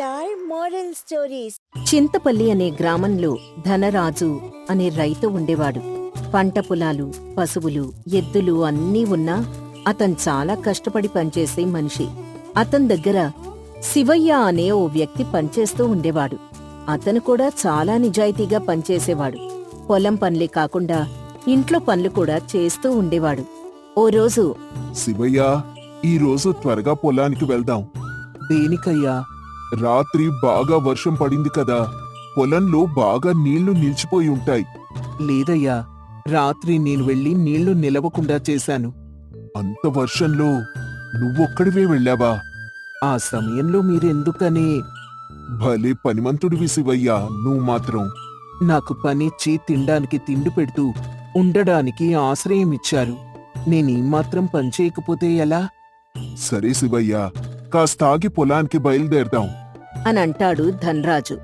Are moral stories. Chintapalli అనే గ్రామంలో ధనరాజు అనే రైతు ఉండేవాడు. పంట పొలాలు, పశువులు, ఎద్దులు అన్నీ ఉన్నా అతను చాలా కష్టపడి పనిచేసే మనిషి. అతని దగ్గర శివయ్య అనే ఓ వ్యక్తి పనిచేస్తూ ఉండేవాడు. అతను కూడా చాలా నిజాయితీగా పనిచేసేవాడు. పొలం పనులే కాకుండా ఇంట్లో పనులు కూడా చేస్తూ ఉండేవాడు. ఓ రోజు, శివయ్య, ఈ రోజు త్వరగా పొలానికి వెళ్దాం. దేనికయ్యా? రాత్రి బాగా వర్షం పడింది కదా, పొలంలో బాగా నీళ్లు నిలిచిపోయి ఉంటాయి. లేదయ్యా, రాత్రి నేను వెళ్లి నీళ్లు నిలవకుండా చేశాను. అంత వర్షంలో నువ్వొక్కడివే వెళ్ళావా? ఆ సమయంలో మీరెందుకని భలే పనిమంతుడివి శివయ్య, నువ్వు మాత్రం. నాకు పనిచ్చి తినడానికి తిండి పెడుతూ ఉండడానికి ఆశ్రయం ఇచ్చారు. నేనీ మాత్రం పనిచేయకపోతే ఎలా? సరే శివయ్య, కాస్త ఆగి పొలానికి బయలుదేరదాం. అని అంటాడు ధనరాజు.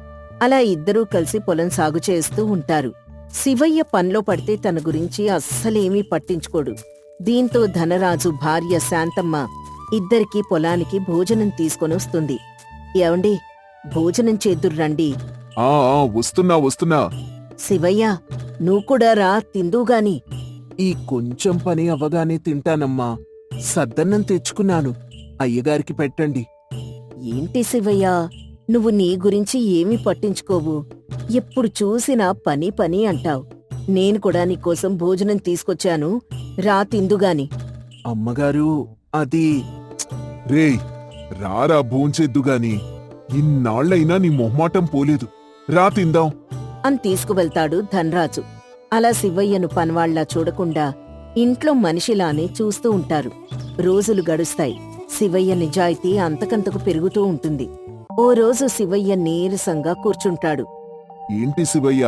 అలా ఇద్దరూ కలిసి పొలం సాగు చేస్తూ ఉంటారు. శివయ్య పనిలో పడితే తన గురించి అస్సలేమీ పట్టించుకోడు. దీంతో ధనరాజు భార్య శాంతమ్మ ఇద్దరికీ పొలానికి భోజనం తీసుకొనొస్తుంది. ఏవండి, భోజనం చేద్దుర్రండి. వస్తున్నా. శివయ్య, నువ్వు కూడా రా, తిందువుగాని. ఈ కొంచెం పని అవ్వగానే తింటానమ్మా. సద్దన్నం తెచ్చుకున్నాను, అయ్యగారికి పెట్టండి. ఏంటి శివయ్య, నువ్వు నీ గురించి ఏమీ పట్టించుకోవు. ఎప్పుడు చూసినా పని పని అంటావు. నేను కూడా నీకోసం భోజనం తీసుకొచ్చాను, రా తిందుగాని. అమ్మగారు, అది రేయ్, రారా భోంచేద్దుగాని. ఇన్నాళ్లైనా నీ మొహమాటం పోలేదు, రా తిందాం అని తీసుకువెళ్తాడు ధనరాజు. అలా శివయ్యను పనివాళ్లా చూడకుండా ఇంట్లో మనిషిలానే చూస్తూ ఉంటారు. రోజులు గడుస్తాయి. శివయ్య నిజాయితీ అంతకంతకు పెరుగుతూ ఉంటుంది. ఓ రోజు శివయ్య నీరసంగా కూర్చుంటాడు. ఏంటి శివయ్య,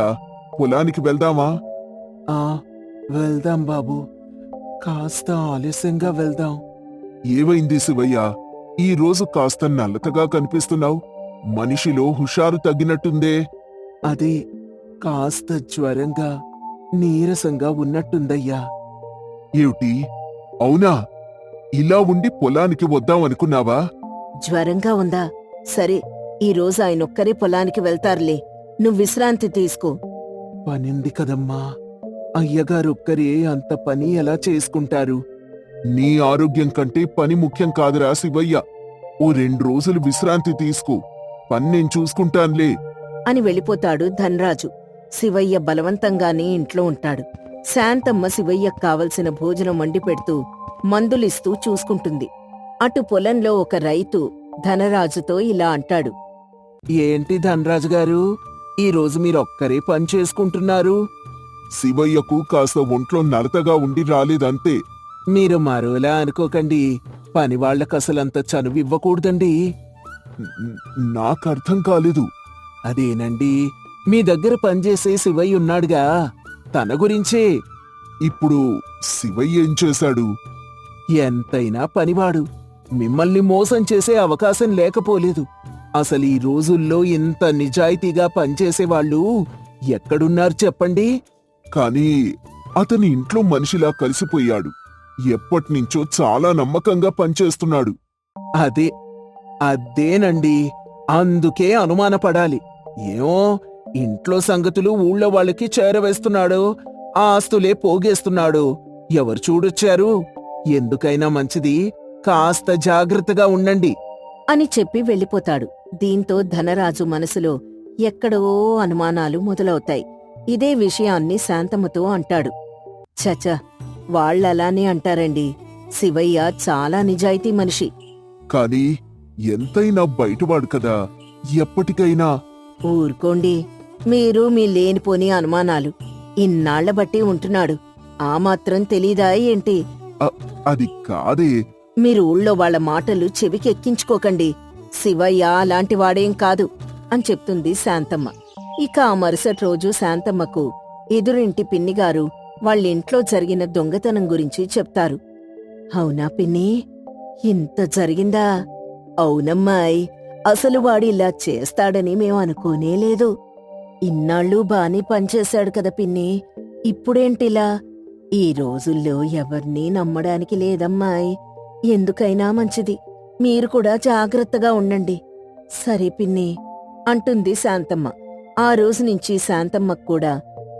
పొలానికి వెళ్దామా? ఆ వెళ్దాం బాబు, కాస్త ఆలస్యంగా వెళ్దాం. ఏవైంది శివయ్య, ఈ రోజు కాస్త నల్లతగా కనిపిస్తున్నావు. మనిషిలో హుషారు తగ్గినట్టుందే. అది కాస్త జ్వరంగా నీరసంగా ఉన్నట్టుందయ్యా. ఏమిటి, అవునా? ఇలా ఉండి పొలానికి వద్దామనుకున్నావా? జ్వరంగా ఉందా? సరే, ఈ రోజు ఆయనొక్కరే పొలానికి వెళ్తారులే, నువ్వు విశ్రాంతి తీసుకో. పనింది కదమ్మా, అయ్యగారొక్కరే అంత పని ఎలా చేసుకుంటారు? నీ ఆరోగ్యం కంటే పని ముఖ్యం కాదురా శివయ్య. ఓ 2 రోజులు విశ్రాంతి తీసుకో, పని నేను చూసుకుంటాన్లే అని వెళ్ళిపోతాడు ధనరాజు. శివయ్య బలవంతంగానే ఇంట్లో ఉంటాడు. శాంతమ్మ శివయ్యకు కావలసిన భోజనం వండి పెడుతూ మందులిస్తూ చూసుకుంటుంది. అటు పొలంలో ఒక రైతు ధనరాజుతో ఇలా అంటాడు. ఏంటి ధనరాజు గారు, ఈరోజు మీరొక్కరే పని చేసుకుంటున్నారు? శివయ్యకు కాస్త ఒంట్లో నలతగా ఉండి రాలేదంతే. మీరు మరోలా అనుకోకండి, పనివాళ్లకసలంత చనువివ్వకూడదండి. నాకర్థం కాలేదు. అదేనండి, మీ దగ్గర పనిచేసే శివయ్య ఉన్నాడుగా, తన గురించే. ఇప్పుడు శివయ్య ఏం చేశాడు? ఎంతైనా పనివాడు, మిమ్మల్ని మోసం చేసే అవకాశం లేకపోలేదు. అసలు ఈ రోజుల్లో ఇంత నిజాయితీగా పనిచేసేవాళ్ళు ఎక్కడున్నారు చెప్పండి? కాని అతని ఇంట్లో మనిషిలా కలిసిపోయాడు. ఎప్పటినుంచో చాలా నమ్మకంగా పనిచేస్తున్నాడు. అదేనండి, అందుకే అనుమానపడాలి. ఏమో, ఇంట్లో సంగతులు ఊళ్ళో వాళ్ళకి చేరవేస్తున్నాడు, ఆస్తులే పోగేస్తున్నాడు. ఎవరు చూడొచ్చారు? ఎందుకైనా మంచిది, కాస్త జాగ్రత్తగా ఉండండి అని చెప్పి వెళ్ళిపోతాడు. దీంతో ధనరాజు మనసులో ఎక్కడో అనుమానాలు మొదలవుతాయి. ఇదే విషయాన్ని శాంతమ్మతో అంటాడు. చచ, వాళ్ళలానే అంటారండి. శివయ్య చాలా నిజాయితీ మనిషి. కాని ఎంతైనా బయటవాడు కదా, ఎప్పటికైనా. ఊరుకోండి, మీరు మీ లేనిపోని అనుమానాలు. ఇన్నాళ్ల బట్టి ఉంటున్నాడు, ఆ మాత్రం తెలీదా ఏంటి? అది కాదే. మీరు ఊళ్ళో వాళ్ల మాటలు చెవికెక్కించుకోకండి. శివయ్య అలాంటి వాడేం కాదు అని చెప్తుంది శాంతమ్మ. ఇక ఆ మరుసటి రోజు శాంతమ్మకు ఎదురింటి పిన్నిగారు వాళ్ళింట్లో జరిగిన దొంగతనం గురించి చెప్తారు. అవునా పిన్ని, ఇంత జరిగిందా? అవునమ్మాయ్, అసలు వాడిలా చేస్తాడని మేం అనుకోనేలేదు. ఇన్నాళ్ళు బానే పనిచేశాడు కదా పిన్ని, ఇప్పుడేంటిలా? ఈ రోజుల్లో ఎవర్నీ నమ్మడానికి లేదమ్మాయ్. ఎందుకైనా మంచిది, మీరు కూడా జాగ్రత్తగా ఉండండి. సరే పిన్ని అంటుంది శాంతమ్మ. ఆ రోజు నుంచి శాంతమ్మకు కూడా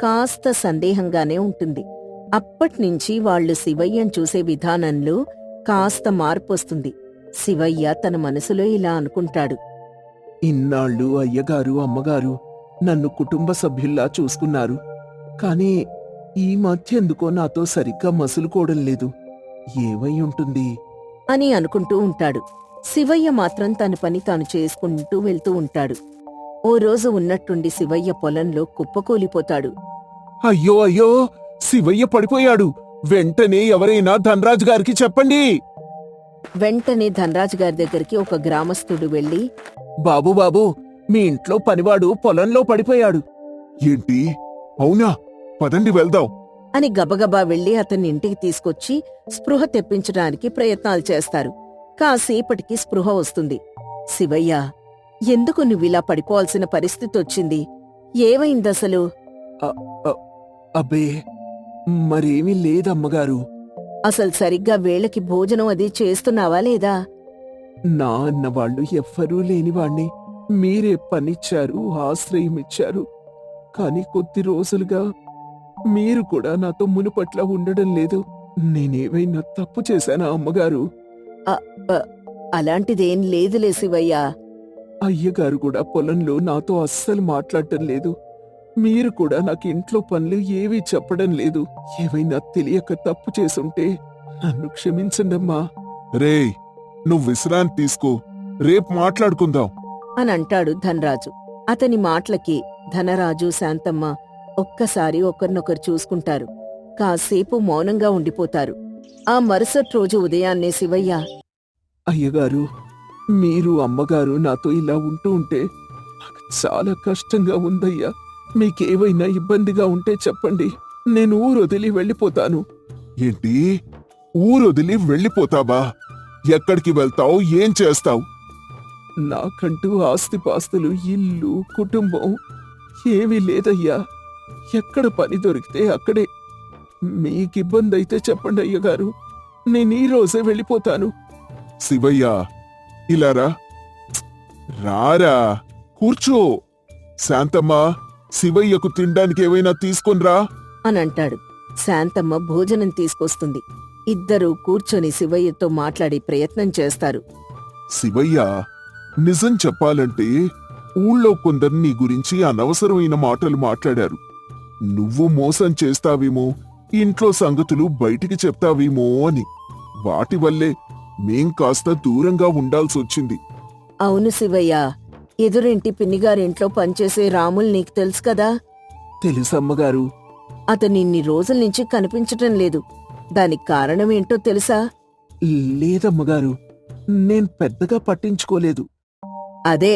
కాస్త సందేహంగానే ఉంటుంది. అప్పట్నుంచి వాళ్లు శివయ్యను చూసే విధానంలో కాస్త మార్పొస్తుంది. శివయ్య తన మనసులో ఇలా అనుకుంటాడు. ఇన్నాళ్ళు అయ్యగారు అమ్మగారు నన్ను కుటుంబ సభ్యుల్లా చూసుకున్నారు. కాని ఈ మధ్య ఎందుకో నాతో సరిగ్గా మసులుకోవడం లేదు. ఏమై ఉంటుంది? అని అనుకుంటూ ఉంటాడు. శివయ్య మాత్రం తన పని తాను చేసుకుంటూ వెళ్తూ ఉంటాడు. ఓ రోజు ఉన్నట్టుండి శివయ్య పొలంలో కుప్పకూలిపోతాడు. అయ్యో అయ్యో, శివయ్య పడిపోయాడు. వెంటనే ఎవరైనా ధనరాజు గారికి చెప్పండి. వెంటనే ధనరాజు గారి దగ్గరికి ఒక గ్రామస్థుడు వెళ్లి, బాబు బాబు, మీ ఇంట్లో పనివాడు పొలంలో పడిపోయాడు. ఏంటి? అవునా? పదండి వెళ్దాం. అని గబగబా వెళ్లి అతన్ని ఇంటికి తీసుకొచ్చి స్పృహ తెప్పించడానికి ప్రయత్నాలు చేస్తారు. కాసేపటికి స్పృహ వస్తుంది. శివయ్య, ఎందుకు నువ్విలా పడిపోవాల్సిన పరిస్థితొచ్చింది? ఏమైందసలు? అబ్బే, మరేమీ లేదమ్మగారు. అసలు సరిగ్గా వేళకి భోజనం అది చేస్తున్నావా లేదా? నా అన్నవాళ్లు ఎవ్వరూ లేనివాణ్ణి. మీరే పనిచ్చారు, ఆశ్రయమిచ్చారు. కాని కొద్ది రోజులుగా మీరు కూడా నాతో మునుపట్ల ఉండడం లేదు. నేనేమైనా తప్పు చేశానా అమ్మగారు? అలాంటిదేం లేదులే శివయ్యా. అయ్యగారు కూడా పొలంలో నాతో అస్సలు మాట్లాడటం లేదు. మీరు కూడా నాకు ఇంట్లో పనులు ఏవీ చెప్పడం లేదు. ఏవైనా తెలియక తప్పు చేసుంటే నన్ను క్షమించండమ్మా. రేయ్, నువ్వు విశ్రాంతి తీసుకో, రేపు మాట్లాడుకుందాం అని అంటాడు ధనరాజు. అతని మాటలకి ధనరాజు శాంతమ్మ ఒక్కసారి ఒకరినొకరు చూసుకుంటారు. కాసేపు మౌనంగా ఉండిపోతారు. ఆ మరుసటి రోజు ఉదయాన్నే శివయ్య, అయ్యగారు, మీరు అమ్మగారు నాతో ఇలా ఉంటూ ఉంటే నాకు చాలా కష్టంగా ఉందయ్యా. మీకేవైనా ఇబ్బందిగా ఉంటే చెప్పండి, నేను ఊరొదిలి వెళ్ళిపోతాను. ఏంటి? ఊరొదిలి వెళ్ళిపోతావా? ఎక్కడికి వెళ్తావు? ఏం చేస్తావు? నాకంటూ ఆస్తిపాస్తులు, ఇల్లు, కుటుంబం ఏమీ లేదయ్యా. ఎక్కడ పని దొరికితే అక్కడే. మీకిబ్బంది అయితే చెప్పండి అయ్యగారు, నేను ఈ రోజే వెళ్ళిపోతాను. శివయ్య, ఇలారా. రారా, కూర్చో. శాంతమ్మ, శివయ్యకు తినడానికి ఏవైనా తీసుకొనిరా అని అంటాడు. శాంతమ్మ భోజనం తీసుకొస్తుంది. ఇద్దరూ కూర్చొని శివయ్యతో మాట్లాడే ప్రయత్నం చేస్తారు. శివయ్య, నిజం చెప్పాలంటే ఊళ్ళో కొందరు నీ గురించి అనవసరమైన మాటలు మాట్లాడారు. నువ్వు మోసం చేస్తావేమో, ఇంట్లో సంగతులు బయటికి చెప్తావేమో అని. వాటి వల్లే మేం కాస్త దూరంగా ఉండాల్సొచ్చింది. అవును శివయ్య, ఎదురింటి పిన్నిగారింట్లో పనిచేసే రాముల్ నీకు తెలుసు కదా? తెలుసమ్మగారు. అతను ఇన్ని రోజుల నుంచి కనిపించటం లేదు. దానికి కారణమేంటో తెలుసా? లేదమ్మగారు, నేను పెద్దగా పట్టించుకోలేదు. అదే,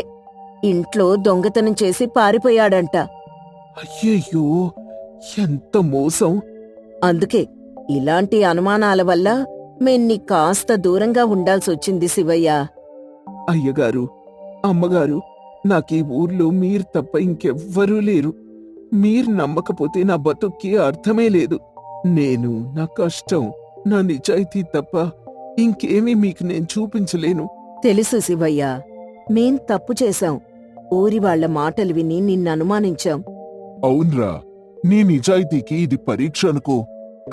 ఇంట్లో దొంగతనం చేసి పారిపోయాడంట. అయ్యయ్యో, ఎంత మోసం! అందుకే ఇలాంటి అనుమానాల వల్ల మేన్ని కాస్త దూరంగా ఉండాల్సొచ్చింది శివయ్య. అయ్యగారు, అమ్మగారు, నాకీ ఊర్లో మీరు తప్ప ఇంకెవ్వరూ లేరు. మీరు నమ్మకపోతే నా బతుక్కి అర్థమే లేదు. నేను, నా కష్టం, నా నిజాయితీ తప్ప ఇంకేమీ మీకు నేను చూపించలేను. తెలుసు శివయ్య, మేం తప్పు చేశాం. ఊరి వాళ్ల మాటలు విని నిన్ననుమానించాం. అవునరా, నీ నిజాయితీకి ఇది పరీక్ష అనుకో.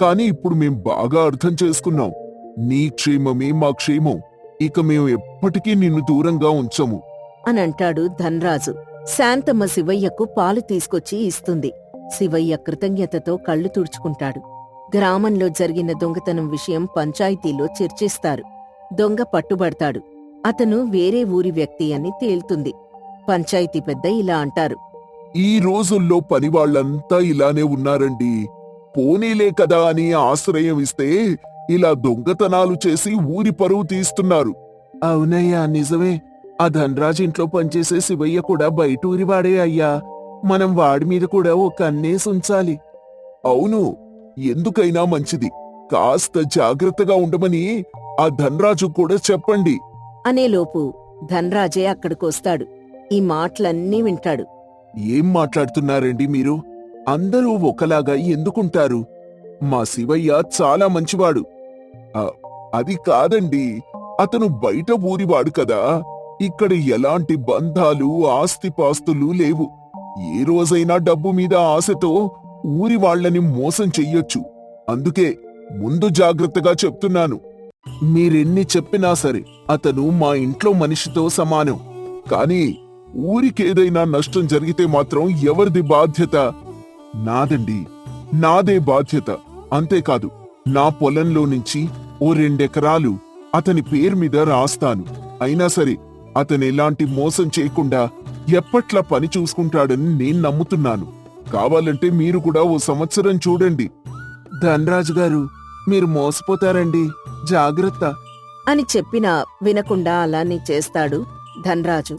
కాని ఇప్పుడు మేం బాగా అర్థం చేసుకున్నాం. నీ క్షేమమే మా క్షేమం. ఇక మేము ఎప్పటికీ నిన్ను దూరంగా ఉంచము అనంటాడు ధనరాజు. శాంతమ్మ శివయ్యకు పాలు తీసుకొచ్చి ఇస్తుంది. శివయ్య కృతజ్ఞతతో కళ్ళు తుడుచుకుంటాడు. గ్రామంలో జరిగిన దొంగతనం విషయం పంచాయతీలో చర్చిస్తారు. దొంగ పట్టుబడతాడు. అతను వేరే ఊరి వ్యక్తి అని తేలుతుంది. పంచాయతీ పెద్ద ఇలా అంటారు. ఈ రోజుల్లో పనివాళ్లంతా ఇలానే ఉన్నారండి. పోనీలే కదా అని ఆశ్రయం ఇస్తే ఇలా దొంగతనాలు చేసి ఊరి పరువు తీస్తున్నారు. అవునయ్యా, నిజమే. ఆ ధనరాజు ఇంట్లో పనిచేసే శివయ్య కూడా బయటూరివాడే అయ్యా. మనం వాడి మీద కూడా ఓ కన్నేసి ఉంచాలి. అవును, ఎందుకైనా మంచిది. కాస్త జాగ్రత్తగా ఉండమని ఆ ధనరాజు కూడా చెప్పండి అనేలోపు ధనరాజే అక్కడికొస్తాడు. ఈ మాటలన్నీ వింటాడు. ఏం మాట్లాడుతున్నారండి మీరు? అందరూ ఒకలాగా ఎందుకుంటారు? మా శివయ్య చాలా మంచివాడు. అది కాదండి, అతను బయట ఊరివాడు కదా. ఇక్కడ ఎలాంటి బంధాలు ఆస్తిపాస్తులు లేవు. ఏ రోజైనా డబ్బు మీద ఆశతో ఊరి వాళ్ళని మోసం చెయ్యొచ్చు. అందుకే ముందు జాగ్రత్తగా చెప్తున్నాను. మీరెన్ని చెప్పినా సరే అతను మా ఇంట్లో మనిషితో సమానం. కానీ ఊరికేదైనా నష్టం జరిగితే మాత్రం ఎవరిది బాధ్యత? నాదండి. నాదే బాధ్యత. అంతేకాదు, నా పొలంలో నుంచి ఓ 2 ఎకరాలు అతని పేరు మీద రాస్తాను. అయినా సరే అతను ఎలాంటి మోసం చేయకుండా ఎప్పట్లా పని చూసుకుంటాడని నేను నమ్ముతున్నాను. కావాలంటే మీరు కూడా ఓ సంవత్సరం చూడండి. ధనరాజు గారు, మీరు మోసపోతారండి, జాగ్రత్త అని చెప్పినా వినకుండా అలానే చేస్తాడు ధనరాజు.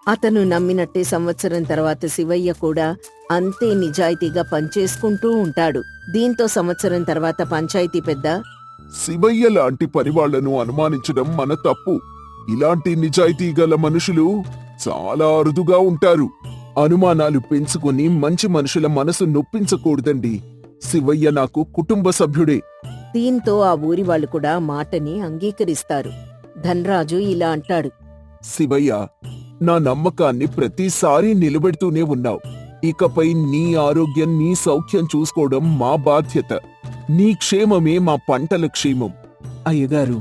అతను నమ్మినట్టే సంవత్సరం తర్వాత శివయ్య కూడా అంతే నిజాయితీగా పనిచేసుకుంటూ ఉంటాడు. దీంతో సంవత్సరం తర్వాత పంచాయతీ పెద్ద, శివయ్య లాంటి పనివాళ్లను అనుమానించడం మన తప్పు. ఇలాంటి నిజాయితీ గల మనుషులు చాలా అరుదుగా ఉంటారు. అనుమానాలు పెంచుకుని మంచి మనుషుల మనసు నొప్పించకూడదండి. శివయ్య నాకు కుటుంబ సభ్యుడే. దీంతో ఆ ఊరి వాళ్ళు కూడా మాటని అంగీకరిస్తారు. ధనరాజు ఇలా అంటాడు. శివయ్య, నా నమ్మకాన్ని ప్రతిసారి నిలబెడుతూనే ఉన్నావు. ఇకపై నీ ఆరోగ్యం, నీ సౌఖ్యం చూసుకోవడం మా బాధ్యత. నీ క్షేమమే మా పంటల క్షేమం. అయ్యగారు,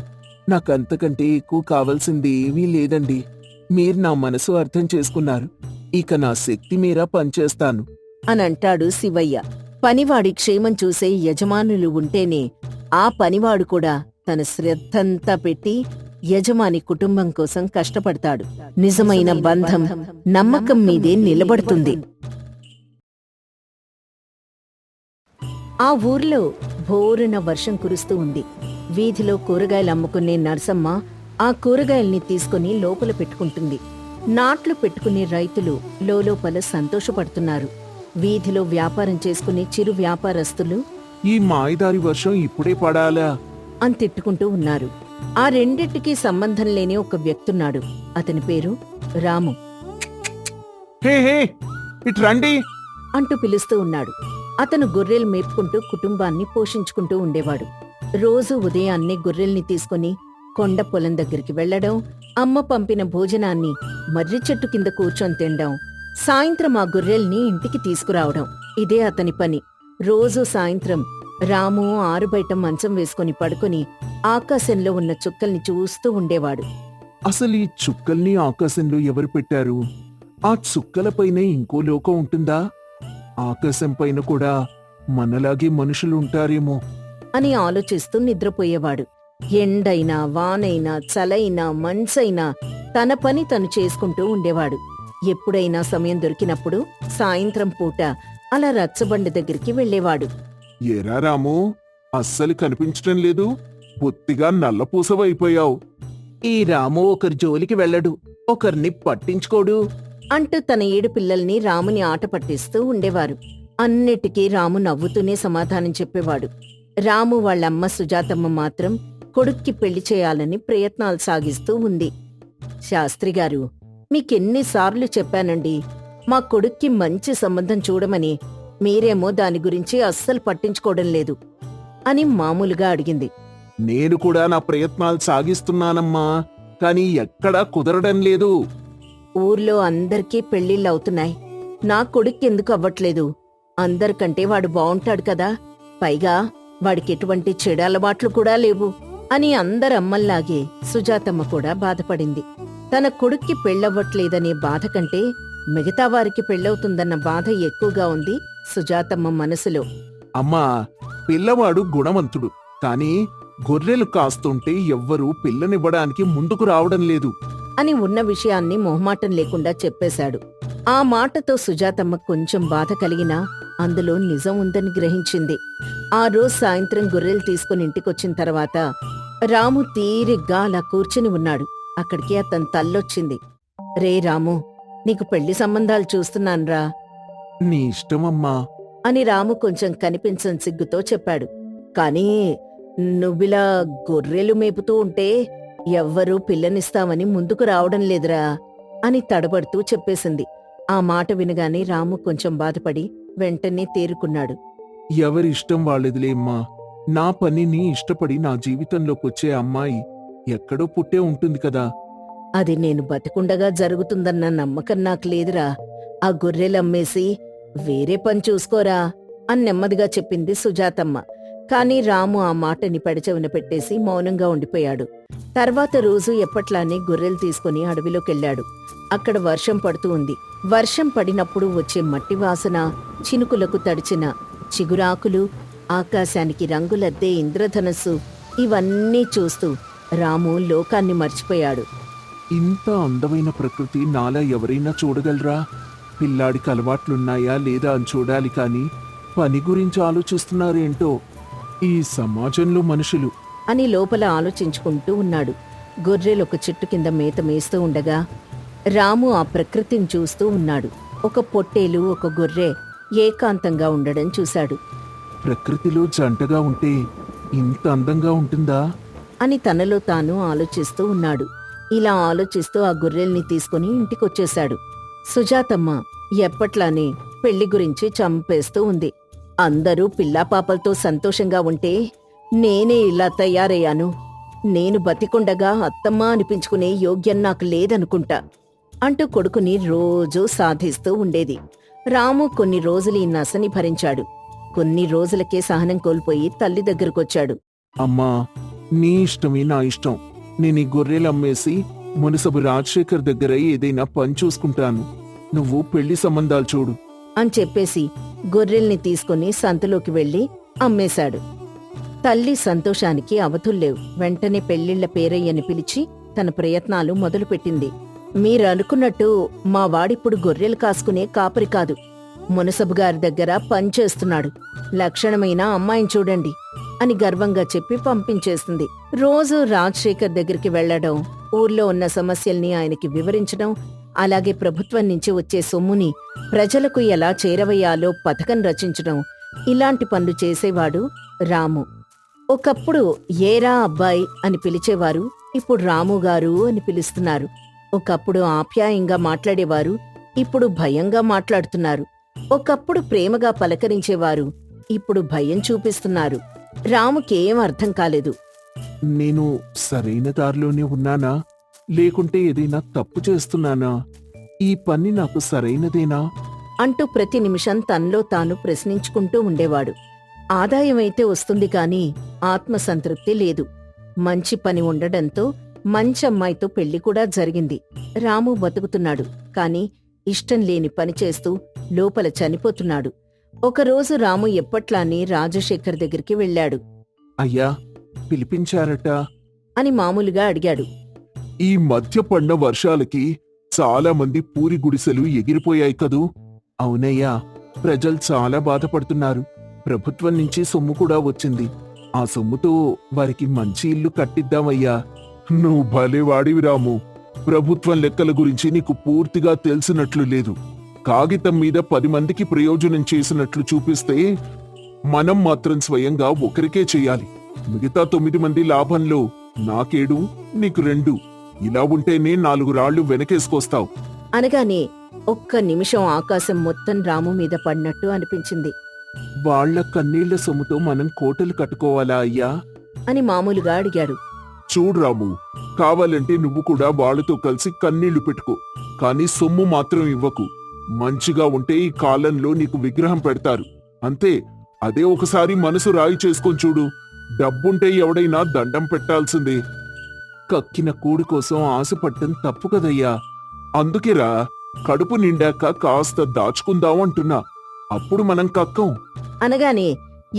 నాకంతకంటే ఎక్కువ కావాల్సింది ఏమీ లేదండి. మీరు నా మనసు అర్థం చేసుకున్నారు. ఇక నా శక్తి మీరా పనిచేస్తాను అనంటాడు శివయ్య. పనివాడి క్షేమం చూసే యజమానులు ఉంటేనే ఆ పనివాడు కూడా తన శ్రద్ధంతా పెట్టి యజమాని కుటుంబం కోసం కష్టపడతాడు. నిజమైన బంధం నమ్మకం మీదే నిలబడుతుంది. ఆ ఊర్లో భోరున వర్షం కురుస్తూ ఉంది. వీధిలో కూరగాయలు అమ్ముకునే నర్సమ్మ ఆ కూరగాయల్ని తీసుకుని లోపల పెట్టుకుంటుంది. నాట్లు పెట్టుకునే రైతులు లోలోపల సంతోషపడుతున్నారు. వీధిలో వ్యాపారం చేసుకునే చిరు వ్యాపారస్తులు ఈ మాయదారి వర్షం ఇప్పుడే పడాలా అని తిట్టుకుంటూ ఉన్నారు. ఆ రెండిటికీ సంబంధం లేని ఒక వ్యక్తున్నాడు. అతని పేరు రాము. హే హే, ఇటు రండి అంటూ పిలుస్తూ ఉన్నాడు. అతను గొర్రెలు మేపుకుంటూ కుటుంబాన్ని పోషించుకుంటూ ఉండేవాడు. రోజు ఉదయాన్నే గొర్రెల్ని తీసుకుని కొండ పొలం దగ్గరికి వెళ్లడం, అమ్మ పంపిన భోజనాన్ని మర్రి చెట్టు కింద కూర్చొని తినడం, సాయంత్రం ఆ గొర్రెల్ని ఇంటికి తీసుకురావడం. ఇదే అతని పని. రోజూ సాయంత్రం రాము ఆరుబయట మంచం వేసుకుని పడుకుని ఆకాశంలో ఉన్న చుక్కల్ని చూస్తూ ఉండేవాడు. అసలు ఈ చుక్కల్ని ఆకాశంలో ఎవరు పెట్టారు? ఆ చుక్కలపైన ఇంకో లోకం ఉంటుందా? ఆకాశం పైన కూడా మనలాగే మనుషులుంటారేమో అని ఆలోచిస్తూ నిద్రపోయేవాడు. ఎండైనా వానైనా చలైనా మంచైనా తన పని తను చేసుకుంటూ ఉండేవాడు. ఎప్పుడైనా సమయం దొరికినప్పుడు సాయంత్రం పూట అలా రచ్చబండ దగ్గరికి వెళ్లేవాడు. ఏరా రాము, అస్సలు కనిపించటం లేదు. బొత్తిగా నల్లపూసవైపోయావు. ఈ రాము ఒకరి జోలికి వెళ్ళడు, ఒకరిని పట్టించుకోడు అంటూ తన 7 పిల్లల్ని రాముని ఆట పట్టిస్తూ ఉండేవారు. అన్నిటికీ రాము నవ్వుతూనే సమాధానం చెప్పేవాడు. రాము వాళ్ళమ్మ సుజాతమ్మ మాత్రం కొడుక్కి పెళ్లి చేయాలని ప్రయత్నాలు సాగిస్తూ ఉంది. శాస్త్రిగారు, మీకెన్నిసార్లు చెప్పానండి, మా కొడుక్కి మంచి సంబంధం చూడమని. మీరేమో దాని గురించి అస్సలు పట్టించుకోవడం లేదు అని మామూలుగా అడిగింది. నేను కూడా నా ప్రయత్నాలు సాగిస్తున్నానమ్మా, కాని ఎక్కడా కుదరడం లేదు. ఊర్లో అందరికీ పెళ్లిళ్ళవుతున్నాయి. నా కొడుక్కెందుకు అవ్వట్లేదు? అందరికంటే వాడు బావుంటాడు కదా, పైగా వాడికెటువంటి చెడు అలవాట్లు కూడా లేవు అని అందరమ్మల్లాగే సుజాతమ్మ కూడా బాధపడింది. తన కొడుక్కి పెళ్ళవ్వట్లేదనే బాధ కంటే మిగతా వారికి పెళ్ళవుతుందన్న బాధ ఎక్కువగా ఉంది సుజాతమ్మ మనసులో. అమ్మా, పిల్లవాడు గుణవంతుడు, కాని గొర్రెలు కాస్తుంటే ఎవ్వరూ పిల్లనివ్వడానికి ముందుకు రావడం లేదు అని ఉన్న విషయాన్ని మొహమాటం లేకుండా చెప్పేశాడు. ఆ మాటతో సుజాతమ్మ కొంచెం బాధ కలిగినా అందులో నిజం ఉందని గ్రహించింది. ఆ రోజు సాయంత్రం గొర్రెలు తీసుకుని ఇంటికొచ్చిన తర్వాత రాము తీరిగ్గా అలా కూర్చుని ఉన్నాడు. అక్కడికి అతని తల్లొచ్చింది. రే రాము, నీకు పెళ్లి సంబంధాలు చూస్తున్నాన్రా నీ ఇష్టమమ్మా అని రాము కొంచెం కనిపించని సిగ్గుతో చెప్పాడు. కానీ నువ్విలా గొర్రెలు మేపుతూ ఉంటే ఎవ్వరూ పిల్లనిస్తామని ముందుకు రావడం లేదురా అని తడబడుతూ చెప్పేసింది. ఆ మాట వినగానే రాము కొంచెం బాధపడి వెంటనే తేరుకున్నాడు. ఎవరిష్టం వాళ్ళదిలేమ్మా. నా పనిని ఇష్టపడి నా జీవితంలోకొచ్చే అమ్మాయి ఎక్కడో పుట్టే ఉంటుంది కదా అది నేను బతికుండగా జరుగుతుందన్న నమ్మకం నాకు లేదురా. ఆ గొర్రెలమ్మేసి వేరే పని చూసుకోరా అని నెమ్మదిగా చెప్పింది సుజాతమ్మ. కాని రాము ఆ మాటని పెడచెవిన పెట్టేసి మౌనంగా ఉండిపోయాడు. తర్వాత రోజు ఎప్పట్లానే గొర్రెలు తీసుకుని అడవిలోకెళ్ళాడు. అక్కడ వర్షం పడుతూ ఉంది. వర్షం పడినప్పుడు వచ్చే మట్టి వాసన, చినుకులకు తడిచిన చిగురాకులు, ఆకాశానికి రంగులద్దే ఇంద్రధనస్సు ఇవన్నీ చూస్తూ రాము లోకాన్ని మర్చిపోయాడు. ఇంత అందమైన ప్రకృతి నాలా ఎవరైనా చూడగలరా? పిల్లాడికి అలవాట్లున్నాయా లేదా అని చూడాలి కాని పని గురించి ఆలోచిస్తున్నారేంటో ఈ సమాజంలో మనుషులు అని లోపల ఆలోచించుకుంటూ ఉన్నాడు. గొర్రెలొక చెట్టు కింద మేత మేస్తూ ఉండగా రాము ఆ ప్రకృతిని చూస్తూ ఉన్నాడు. ఒక పొట్టేలు, ఒక గొర్రె ఏకాంతంగా ఉండడం చూశాడు. ప్రకృతిలో జంటగా ఉంటే ఇంత అందంగా ఉంటుందా అని తనలో తాను ఆలోచిస్తూ ఉన్నాడు. ఇలా ఆలోచిస్తూ ఆ గొర్రెల్ని తీసుకుని ఇంటికొచ్చేశాడు. సుజాతమ్మ ఎప్పట్లానే పెళ్లి గురించి చంపేస్తూ ఉంది. అందరూ పిల్లాపాపలతో సంతోషంగా ఉంటే నేనే ఇలా తయారయ్యాను. నేను బతికుండగా అత్తమ్మ అనిపించుకునే యోగ్యం నాకు లేదనుకుంటా అంటూ కొడుకుని రోజూ సాధిస్తూ ఉండేది. రాము కొన్ని రోజులు ఈ నసని భరించాడు. కొన్ని రోజులకే సహనం కోల్పోయి తల్లి దగ్గరకొచ్చాడు. అమ్మా, నీ ఇష్టమే నా ఇష్టం. నేను ఈ గొర్రెలు అమ్మేసి మునసబు రాజశేఖర్ దగ్గర ఏదైనా పని చూసుకుంటాను. నువ్వు పెళ్లి సంబంధాలు చూడు అని చెప్పేసి గొర్రెల్ని తీసుకుని సంతలోకి వెళ్లి అమ్మేశాడు. తల్లి సంతోషానికి అవతుల్లేవు. వెంటనే పెళ్లిళ్ల పేరయ్యని పిలిచి తన ప్రయత్నాలు మొదలుపెట్టింది. మీరనుకున్నట్టు మా వాడిప్పుడు గొర్రెలు కాసుకునే కాపరి కాదు, మునసబు గారి దగ్గర పనిచేస్తున్నాడు. లక్షణమైన అమ్మాయిని చూడండి అని గర్వంగా చెప్పి పంపించేస్తుంది. రోజూ రాజశేఖర్ దగ్గరికి వెళ్లడం, ఊర్లో ఉన్న సమస్యల్ని ఆయనకి వివరించడం, అలాగే ప్రభుత్వం నుంచి వచ్చే సొమ్ముని ప్రజలకు ఎలా చేరవేయాలో పథకం రచించడం, ఇలాంటి పనులు చేసేవాడు రాము. ఒకప్పుడు ఏరా అబ్బాయి అని పిలిచేవారు, ఇప్పుడు రాముగారు అని పిలుస్తున్నారు. ఒకప్పుడు ఆప్యాయంగా మాట్లాడేవారు, ఇప్పుడు భయంగా మాట్లాడుతున్నారు. ఒకప్పుడు ప్రేమగా పలకరించేవారు, ఇప్పుడు భయం చూపిస్తున్నారు. రాముకేం అర్థం కాలేదు. నేను సరైన దారిలోనే ఉన్నానా లేకుంటే ఏదైనా తప్పు చేస్తున్నానా? ఈ పని నాకు సరైనదేనా అంటూ ప్రతి నిమిషం తనలో తాను ప్రశ్నించుకుంటూ ఉండేవాడు. ఆదాయమైతే వస్తుంది కాని ఆత్మసంతృప్తి లేదు. మంచి పని ఉండడంతో మంచి అమ్మాయితో పెళ్లి కూడా జరిగింది. రాము బతుకుతున్నాడు, కాని ఇష్టం లేని పని చేస్తూ లోపల చనిపోతున్నాడు. ఒకరోజు రాము ఎప్పట్లానే రాజశేఖర్ దగ్గరికి వెళ్ళాడు. అయ్యా, పిలిపించారట అని మామూలుగా అడిగాడు. ఈ మధ్య పడిన వర్షాలకి చాలా మంది పూరి గుడిసెలు ఎగిరిపోయాయి కదూ. అవునయ్యా, ప్రజలు చాలా బాధపడుతున్నారు. ప్రభుత్వం నుంచి సొమ్ము కూడా వచ్చింది. ఆ సొమ్ముతో వారికి మంచి ఇల్లు కట్టిద్దామయ్యా. నువ్వు భలేవాడివి రాము. ప్రభుత్వం లెక్కల గురించి నీకు పూర్తిగా తెలిసినట్లు లేదు. కాగితం మీద 10 మందికి ప్రయోజనం చేసినట్లు చూపిస్తే మనం మాత్రం స్వయంగా ఒకరికే చెయ్యాలి. మిగతా 9 మంది లాభంలో నాకేడు, నీకు 2. ఇలా ఉంటేనే 4 రాళ్లు వెనకేసుకొస్తావు అనగానే ఒక్క నిమిషం ఆకాశం మొత్తం రాము మీద పడినట్టు అనిపించింది. వాళ్ల కన్నీళ్ల సొమ్ముతో మనం కోటలు కట్టుకోవాలా అయ్యా అని మామూలుగా అడిగాడు. చూడు రాము, కావాలంటే నువ్వు కూడా వాళ్ళతో కలిసి కన్నీళ్లు పెట్టుకో, కాని సొమ్ము మాత్రం ఇవ్వకు. మంచిగా ఉంటే ఈ కాలంలో నీకు విగ్రహం పెడతారు, అంతే. అదే ఒకసారి మనసు రాయి చేసుకొని చూడు, డబ్బుంటే ఎవడైనా దండం పెట్టాల్సిందే. కక్కిన కూడు కోసం ఆశపడ్డం తప్పు కదయ్యా. అందుకేరా కడుపు నిండాక కాస్త దాచుకుందాం అంటున్నా. అప్పుడు మనం కక్కం. అనగానే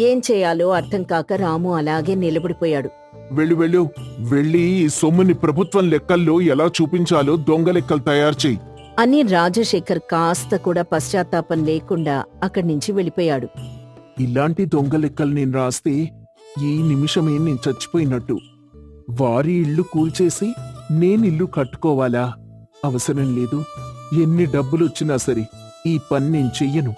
ఏం చేయాలో అర్థం కాక రాము అలాగే నిలబడిపోయాడు. వెళ్ళు వెళ్ళి ఈ సొమ్ముని ప్రభుత్వం లెక్కల్లో ఎలా చూపించాలో దొంగ లెక్కలు తయారు చెయ్యి అని రాజశేఖర్ కాస్త కూడా పశ్చాత్తాపం లేకుండా అక్కడి నుంచి వెళ్ళిపోయాడు. ఇలాంటి దొంగ లెక్కలు నేను రాస్తే ఈ నిమిషమే నేను చచ్చిపోయినట్టు. వారి ఇల్లు కూల్చేసి నేనిల్లు కట్టుకోవాలా? అవసరం లేదు. ఎన్ని డబ్బులొచ్చినా సరే ఈ పని నేను చెయ్యను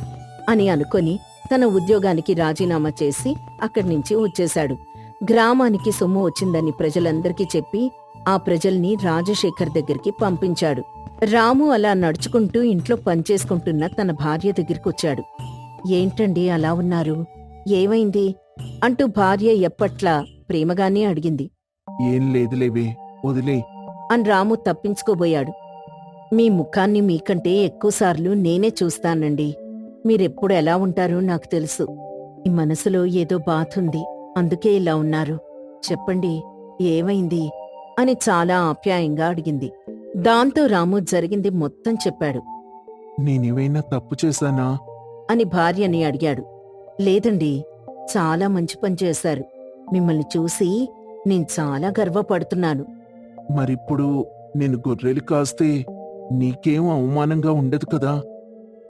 అని అనుకొని తన ఉద్యోగానికి రాజీనామా చేసి అక్కడి నుంచి వచ్చేశాడు. గ్రామానికి సొమ్ము వచ్చిందని ప్రజలందరికీ చెప్పి ఆ ప్రజల్ని రాజశేఖర్ దగ్గరికి పంపించాడు. రాము అలా నడుచుకుంటూ ఇంట్లో పనిచేసుకుంటున్న తన భార్య దగ్గరికొచ్చాడు. ఏంటండి అలా ఉన్నారు? ఏమైంది అంటూ భార్య ఎప్పట్లా ప్రేమగానే అడిగింది. ఏం లేదులేవే, వదిలే. అని రాము తప్పించుకోబోయాడు. మీ ముఖాన్ని మీకంటే ఎక్కువసార్లు నేనే చూస్తానండి. మీరెప్పుడు ఎలా ఉంటారో నాకు తెలుసు. ఈ మనసులో ఏదో బాధుంది, అందుకే ఇలా ఉన్నారు. చెప్పండి, ఏమైంది అని చాలా ఆప్యాయంగా అడిగింది. దాంతో రాము జరిగింది మొత్తం చెప్పాడు. నేనేమైనా తప్పు చేశానా? అని భార్యని అడిగాడు. లేదండి, చాలా మంచి పని చేశారు. మిమ్మల్ని చూసి నేను చాలా గర్వపడుతున్నాను. మరిప్పుడు నేను గొర్రెలు కాస్తే నీకేం అవమానంగా ఉండదు కదా?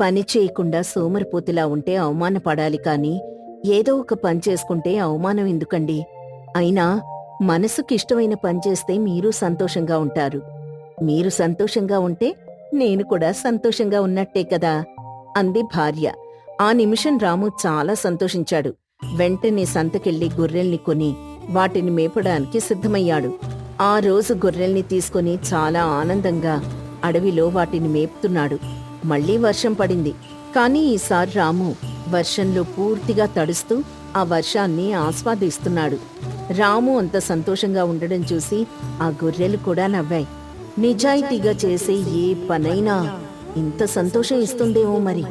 పని చేయకుండా సోమరిపోతులా ఉంటే అవమానపడాలి కాని ఏదో ఒక పని చేసుకుంటే అవమానం ఎందుకండి? అయినా మనసుకిష్టమైన పని చేస్తే మీరు సంతోషంగా ఉంటారు. మీరు సంతోషంగా ఉంటే నేను కూడా సంతోషంగా ఉన్నట్టే కదా అంది భార్య. ఆ నిమిషం రాము చాలా సంతోషించాడు. వెంటనే సంతకెళ్లి గొర్రెల్ని కొని వాటిని మేపడానికి సిద్ధమయ్యాడు. ఆ రోజు గొర్రెల్ని తీసుకుని చాలా ఆనందంగా అడవిలో వాటిని మేపుతున్నాడు. మళ్లీ వర్షం పడింది. కానీ ఈసారి రాము వర్షంలో పూర్తిగా తడుస్తూ ఆ వర్షాన్ని ఆస్వాదిస్తున్నాడు. రాము అంత సంతోషంగా ఉండడం చూసి ఆ గొర్రెలు కూడా నవ్వాయి. నిజాయితీగా చేసే ఏ పనైనా ఇంత సంతోషం ఇస్తుందేమో మరి.